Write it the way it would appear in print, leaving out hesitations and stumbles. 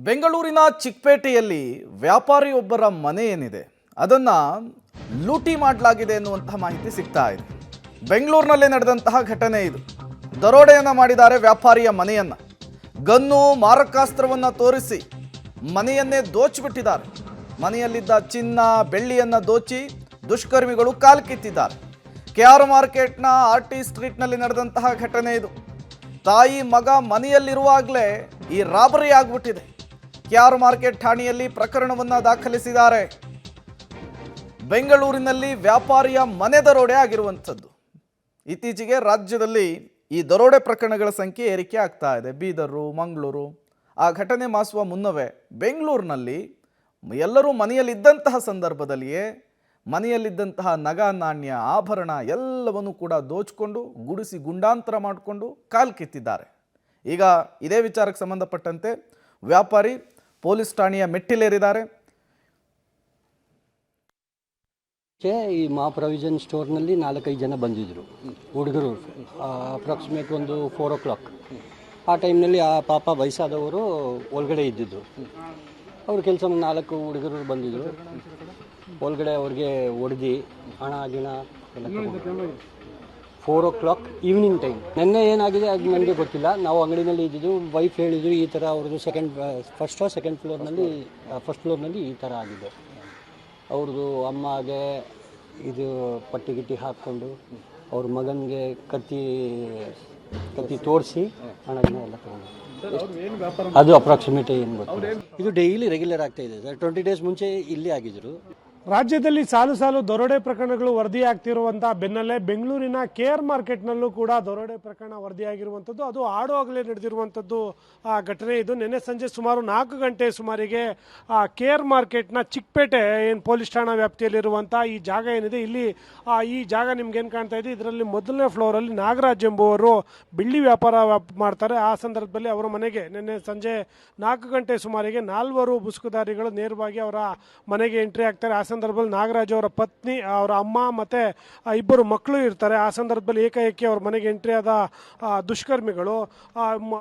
ಬೆಂಗಳೂರಿನ ಚಿಕ್ಕಪೇಟೆಯಲ್ಲಿ ವ್ಯಾಪಾರಿಯೊಬ್ಬರ ಮನೆ ಏನಿದೆ ಅದನ್ನು ಲೂಟಿ ಮಾಡಲಾಗಿದೆ ಎನ್ನುವಂತಹ ಮಾಹಿತಿ ಸಿಗ್ತಾ ಇದೆ. ಬೆಂಗಳೂರಿನಲ್ಲೇ ನಡೆದಂತಹ ಘಟನೆ ಇದು. ದರೋಡೆಯನ್ನು ಮಾಡಿದ್ದಾರೆ ವ್ಯಾಪಾರಿಯ ಮನೆಯನ್ನು. ಗನ್ನು ಮಾರಕಾಸ್ತ್ರವನ್ನು ತೋರಿಸಿ ಮನೆಯನ್ನೇ ದೋಚಿಬಿಟ್ಟಿದ್ದಾರೆ. ಮನೆಯಲ್ಲಿದ್ದ ಚಿನ್ನ ಬೆಳ್ಳಿಯನ್ನು ದೋಚಿ ದುಷ್ಕರ್ಮಿಗಳು ಕಾಲು ಕಿತ್ತಿದ್ದಾರೆ. KR ಮಾರ್ಕೆಟ್ನ RT ಸ್ಟ್ರೀಟ್ನಲ್ಲಿ ನಡೆದಂತಹ ಘಟನೆ ಇದು. ತಾಯಿ ಮಗ ಮನೆಯಲ್ಲಿರುವಾಗಲೇ ಈ ರಾಬರಿ ಆಗಿಬಿಟ್ಟಿದೆ. KR ಮಾರ್ಕೆಟ್ ಠಾಣೆಯಲ್ಲಿ ಪ್ರಕರಣವನ್ನು ದಾಖಲಿಸಿದ್ದಾರೆ. ಬೆಂಗಳೂರಿನಲ್ಲಿ ವ್ಯಾಪಾರಿಯ ಮನೆ ದರೋಡೆ ಆಗಿರುವಂಥದ್ದು. ಇತ್ತೀಚೆಗೆ ರಾಜ್ಯದಲ್ಲಿ ಈ ದರೋಡೆ ಪ್ರಕರಣಗಳ ಸಂಖ್ಯೆ ಏರಿಕೆ ಆಗ್ತಾ ಇದೆ. ಬೀದರು, ಮಂಗಳೂರು, ಆ ಘಟನೆ ಮಾಸುವ ಮುನ್ನವೇ ಬೆಂಗಳೂರಿನಲ್ಲಿ ಎಲ್ಲರೂ ಮನೆಯಲ್ಲಿದ್ದಂತಹ ಸಂದರ್ಭದಲ್ಲಿಯೇ ಮನೆಯಲ್ಲಿದ್ದಂತಹ ನಗ ನಾಣ್ಯ ಆಭರಣ ಎಲ್ಲವನ್ನೂ ಕೂಡ ದೋಚಿಕೊಂಡು ಗುಡಿಸಿ ಗುಂಡಾಂತರ ಮಾಡಿಕೊಂಡು ಕಾಲು ಕಿತ್ತಿದ್ದಾರೆ. ಈಗ ಇದೇ ವಿಚಾರಕ್ಕೆ ಸಂಬಂಧಪಟ್ಟಂತೆ ವ್ಯಾಪಾರಿ ಪೊಲೀಸ್ ಠಾಣೆಯ ಮೆಟ್ಟಿಲೇರಿದ್ದಾರೆ. ಈ ಮಾ ಪ್ರಾವಿಷನ್ ಸ್ಟೋರ್ನಲ್ಲಿ 4-5 ಜನ ಬಂದಿದ್ದರು ಹುಡುಗರು. ಅಪ್ರಾಕ್ಸಿಮೇಟ್ ಒಂದು 4 o'clock ಆ ಟೈಮ್ನಲ್ಲಿ ಆ ಪಾಪ ವಯಸ್ಸಾದವರು ಒಳಗಡೆ ಇದ್ದಿದ್ದು. ಅವ್ರ ಕೆಲಸ 4 ಹುಡುಗರು ಬಂದಿದ್ದರು. ಒಳಗಡೆ ಅವ್ರಿಗೆ ಹೊಡೆದು ಹಣ ಗಿಣ ಎಲ್ಲ 4 o'clock ಈವ್ನಿಂಗ್ ಟೈಮ್. ನೆನ್ನೆ ಏನಾಗಿದೆ ಅದು ನನಗೆ ಗೊತ್ತಿಲ್ಲ. ನಾವು ಅಂಗಡಿನಲ್ಲಿ ಇದ್ದಿದ್ದು. ವೈಫ್ ಹೇಳಿದ್ರು ಈ ಥರ ಅವ್ರದ್ದು ಫಸ್ಟ್ ಫ್ಲೋರ್ನಲ್ಲಿ ಫಸ್ಟ್ ಫ್ಲೋರ್ನಲ್ಲಿ ಈ ಥರ ಆಗಿದೆ. ಅವ್ರದ್ದು ಅಮ್ಮಗೆ ಇದು ಪಟ್ಟಿ ಗಿಟ್ಟಿ ಹಾಕ್ಕೊಂಡು ಅವ್ರ ಮಗನಿಗೆ ಕತ್ತಿ ತೋರಿಸಿ ಹಣಗಿನ ಎಲ್ಲ ತಗೊಂಡು ಅದು ಅಪ್ರಾಕ್ಸಿಮೇಟ್ ಏನು ಗೊತ್ತಿಲ್ಲ. ಇದು ಡೈಲಿ ರೆಗ್ಯುಲರ್ ಆಗ್ತಾ ಇದೆ ಸರ್. 20 days ಮುಂಚೆ ಇಲ್ಲಿ ಆಗಿದ್ರು. ರಾಜ್ಯದಲ್ಲಿ ಸಾಲು ದರೋಡೆ ಪ್ರಕರಣಗಳು ವರದಿಯಾಗ್ತಿರುವಂತಹ ಬೆನ್ನಲ್ಲೇ ಬೆಂಗಳೂರಿನ KR ಮಾರ್ಕೆಟ್ನಲ್ಲೂ ಕೂಡ ದರೋಡೆ ಪ್ರಕರಣ ವರದಿಯಾಗಿರುವಂಥದ್ದು. ಅದು ಆಡುವಾಗಲೇ ನಡೆದಿರುವಂಥದ್ದು ಘಟನೆ ಇದು. ನಿನ್ನೆ ಸಂಜೆ ಸುಮಾರು 4 ಗಂಟೆ ಸುಮಾರಿಗೆ KR ಮಾರ್ಕೆಟ್ನ ಚಿಕ್ಕಪೇಟೆ ಏನು ಪೊಲೀಸ್ ಠಾಣಾ ವ್ಯಾಪ್ತಿಯಲ್ಲಿರುವಂಥ ಈ ಜಾಗ ಏನಿದೆ, ಇಲ್ಲಿ ಈ ಜಾಗ ನಿಮ್ಗೇನು ಕಾಣ್ತಾ ಇದೆ, ಇದರಲ್ಲಿ ಮೊದಲನೇ ಫ್ಲೋರಲ್ಲಿ ನಾಗರಾಜ್ ಎಂಬುವರು ಬೆಳ್ಳಿ ವ್ಯಾಪಾರ ಮಾಡ್ತಾರೆ. ಆ ಸಂದರ್ಭದಲ್ಲಿ ಅವರ ಮನೆಗೆ ನಿನ್ನೆ ಸಂಜೆ 4 ಗಂಟೆ ಸುಮಾರಿಗೆ 4 ಬುಸ್ಕುದಾರಿಗಳು ನೇರವಾಗಿ ಅವರ ಮನೆಗೆ ಎಂಟ್ರಿ ಆಗ್ತಾರೆ. ಆ ಸಂದರ್ಭದಲ್ಲಿ ನಾಗರಾಜ್ ಅವರ ಪತ್ನಿ, ಅವರ ಅಮ್ಮ ಮತ್ತು 2 ಮಕ್ಕಳು ಇರ್ತಾರೆ. ಆ ಸಂದರ್ಭದಲ್ಲಿ ಏಕಾಏಕಿ ಅವ್ರ ಮನೆಗೆ ಎಂಟ್ರಿ ಆದ ದುಷ್ಕರ್ಮಿಗಳು